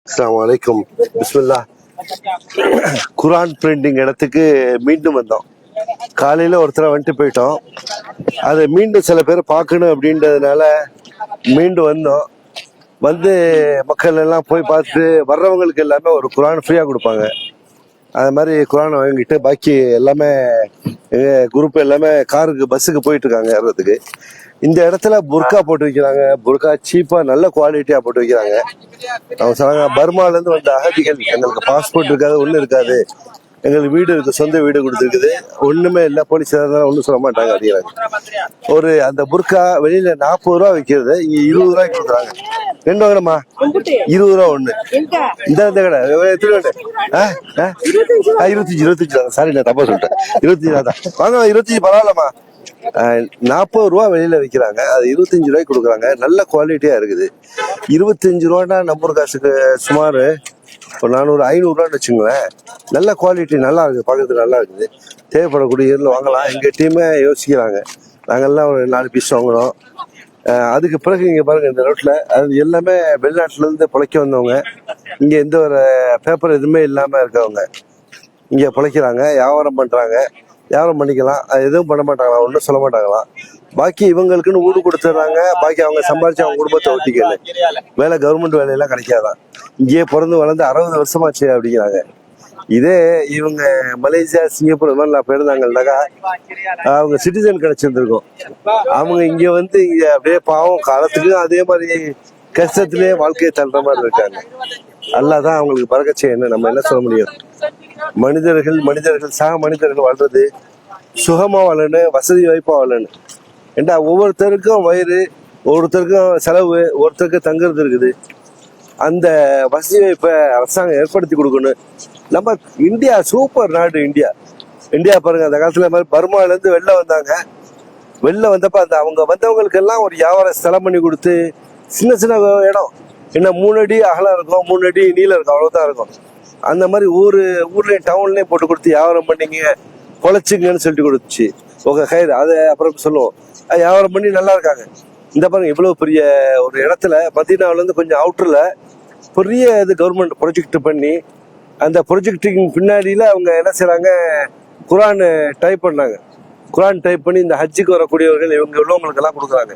அஸ்ஸலாமு அலைக்கும். பிஸ்மில்லா. குரான் பிரிண்டிங் இடத்துக்கு மீண்டும் வந்தோம். காலையில் ஒருத்தரை வந்துட்டு போயிட்டோம். அதை மீண்டும் சில பேர் பார்க்கணும் அப்படின்றதுனால மீண்டும் வந்தோம். வந்து மக்கள் எல்லாம் போய் பார்த்துட்டு வர்றவங்களுக்கு எல்லாமே ஒரு குரான் ஃப்ரீயாக கொடுப்பாங்க. அது மாதிரி குரானை வாங்கிட்டு பாக்கி எல்லாமே குரூப் எல்லாமே காருக்கு பஸ்ஸுக்கு போயிட்டு இருக்காங்க ஏறதுக்கு. இந்த இடத்துல புர்கா போட்டு வைக்கிறாங்க. புர்கா சீப்பா நல்ல குவாலிட்டியா போட்டு வைக்கிறாங்க. அவங்க சொன்னாங்க, பர்மால இருந்து வந்த அகதிகள், எங்களுக்கு பாஸ்போர்ட் இருக்காது, ஒண்ணு இருக்காது, எங்களுக்கு வீடு இருக்கு, சொந்த வீடு கொடுத்துருக்குது, ஒண்ணுமே இல்லை, போலீஸ் ஒன்றும் சொல்ல மாட்டாங்க அப்படிங்கிறாங்க. ஒரு அந்த புர்கா வெளியில 40 ரூபா விற்கிறது, இங்க 20 ரூபாய்க்கு கொடுக்குறாங்க. ரெண்டு வாங்கணுமா? 20 ரூபா ஒண்ணு. இந்த கடை 25 சாரி, நான் தப்பா சொல்லிட்டேன். 25 தான் வாங்க. 25 பரவாயில்லம்மா. 40 ரூபா வெளியில விற்கிறாங்க, அது 25 ரூபாய்க்கு கொடுக்குறாங்க. நல்ல குவாலிட்டியா இருக்குது. 25 ரூபான்னா நம்பர் காசுக்கு சுமார் ஒரு 400-500 ரூபான்னு வச்சுங்களேன். நல்ல குவாலிட்டி, நல்லா இருக்குது, பார்க்கறதுக்கு நல்லா இருக்குது. தேவைப்படக்கூடிய இதில் வாங்கலாம். எங்கள் டீமே யோசிக்கிறாங்க. நாங்கள்லாம் ஒரு 4 பீஸ் வாங்குறோம். அதுக்கு பிறகு இங்கே பாருங்க, இந்த ரோட்டில் அது எல்லாமே வெளிநாட்டிலேருந்து பிழைக்க வந்தவங்க. இங்கே எந்த ஒரு பேப்பர் எதுவுமே இல்லாமல் இருக்கவங்க இங்கே பிழைக்கிறாங்க, வியாபாரம் பண்ணுறாங்க. வியாபாரம் பண்ணிக்கலாம், அது எதுவும் பண்ண மாட்டாங்களாம், ஒன்றும் சொல்ல மாட்டாங்களாம். பாக்கி இவங்களுக்குன்னு வீடு கொடுத்துட்றாங்க. பாக்கி அவங்க சம்பாரிச்சு அவங்க குடும்பத்தை ஒட்டிக்கல. வேலை கவர்மெண்ட் வேலையெல்லாம் கிடைக்காதான். இங்கேயே பிறந்து வளர்ந்து 60 வருஷமாச்சு அப்படிங்கிறாங்க. இதே இவங்க மலேசியா, சிங்கப்பூர் இந்த மாதிரி போயிருந்தாங்கன்னாக்கா அவங்க சிட்டிசன் கிடைச்சிருந்துருக்கும். அவங்க இங்க வந்து இங்க அப்படியே பாவம் காலத்துக்கு அதே மாதிரி கஷ்டத்திலேயே வாழ்க்கையை தள்ளுற மாதிரி இருக்காங்க. அல்லாதான் அவங்களுக்கு பறக்க செய்யணும். நம்ம என்ன சொல்ல முடியும்? மனிதர்கள் சக மனிதர்கள் வாழ்றது சுகமா வாழணும், வசதி வாய்ப்பா வாழணும். ஏண்டா ஒவ்வொருத்தருக்கும் வயிறு, ஒவ்வொருத்தருக்கும் செலவு, ஒருத்தருக்கு தங்குறது இருக்குது. அந்த வசதி வாய்ப்பை அரசாங்கம் ஏற்படுத்தி கொடுக்கணும். நம்ம இந்தியா சூப்பர் நாடு. இந்தியா பாருங்க, அந்த காலத்துல மாதிரி பர்மால இருந்து வெளில வந்தாங்க. வெளில வந்தப்ப அந்த அவங்க வந்தவங்களுக்கு எல்லாம் ஒரு வியாபார ஸ்தலம் பண்ணி கொடுத்து, சின்ன சின்ன இடம், என்ன 3 அடி அகலம் இருக்கும், 3 அடி நீளம் இருக்கும், அவ்வளவுதான் இருக்கும். அந்த மாதிரி ஊர்லயும் டவுன்லயும் போட்டு கொடுத்து வியாபாரம் பண்ணிங்க, பொழைச்சிங்கன்னு சொல்லிட்டு கொடுத்துச்சு. ஓகே ஹைர், அதை அப்புறம் சொல்லுவோம். வியாபாரம் பண்ணி நல்லா இருக்காங்க. இந்த பாருங்க, இவ்வளவு பெரிய ஒரு இடத்துல மதீனாவுல இருந்து கொஞ்சம் அவுட்டர்ல பெரிய இது கவர்மெண்ட் ப்ரொஜெக்ட் பண்ணி, அந்த ப்ரொஜெக்டுக்கு பின்னாடியில அவங்க என்ன செய்யறாங்க, குரான் டைப் பண்ணாங்க. குரான் டைப் பண்ணி இந்த ஹஜ்ஜுக்கு வரக்கூடியவர்கள் இவங்க உள்ளவங்களுக்கு எல்லாம் கொடுக்குறாங்க.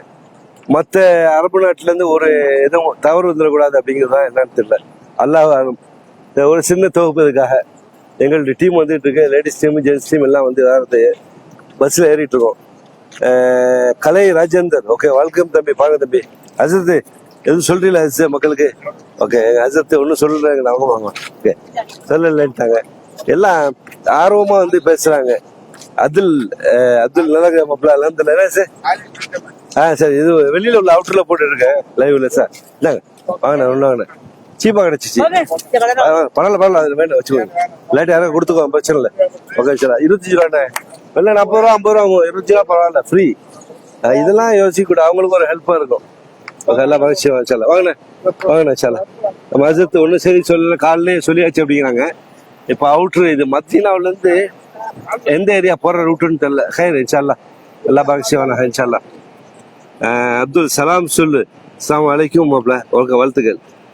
மற்ற அரபு நாட்டுல இருந்து ஒரு எதுவும் தவறு வந்துடக்கூடாது அப்படிங்கிறதா என்னன்னு தெரியல. அல்லாஹ் ஒரு சின்ன தொகுப்பு இதுக்காக எங்களுடைய டீம் வந்துட்டு இருக்கு. லேடிஸ் டீம், ஜென்ஸ் டீம் எல்லாம் வந்து வேறது பஸ்ல ஏறிட்டு இருக்கோம். கலை ராஜேந்தர், ஓகே, வெல்கம் தம்பி. பாருங்க தம்பி, அசத்து எதுவும் சொல்றீங்களா மக்களுக்கு? ஓகே, அசத்து ஒன்னும் சொல்றாங்க, அவங்க வாங்க. ஓகே, சொல்லட்டாங்க. எல்லாம் ஆர்வமா வந்து பேசுறாங்க. அதுல் நல்லா மாப்பிள்ள சரி. இது வெளியில உள்ள அவுட்டர்ல போட்டு இருக்கேன் லைவ்ல சார். இந்தாங்க வாங்கினேன், ஒண்ணு வாங்கினேன், சீப்பா கிடைச்சிச்சு. பரவாயில்ல, அதுல வேணும் வச்சுக்கோங்க. இல்லாட்டி யாரும் கொடுத்துக்கோங்க, பிரச்சனை இல்லை. Okay sir, 25 ரூபாண்ணே. வெளில 40 ரூபா 50 ரூபா ஆகும், 25 ரூபா பரவாயில்ல, ஃப்ரீ. இதெல்லாம் யோசிக்க கூட அவங்களுக்கு ஒரு ஹெல்ப்பா இருக்கும். எல்லாம் மகிழ்ச்சி வாங்கினேன் சார். நம்ம அஜத்து ஒன்றும் சரி சொல்லல, காலையிலே சொல்லியாச்சு அப்படிங்கிறாங்க. இப்போ அவுட்ரு இது மதீனாவுல இருந்து எந்த ஏரியா போற ரூட்டுன்னு தெரியல. ஹைர் இன்ஷால்லா, எல்லா மகிழ்ச்சி வாங்க இன்ஷால்லா. அப்துல் சலாம் சொல்லு. அஸ்ஸலாமு அலைக்கும் மாப்ள, வாழ்த்துக்கள்.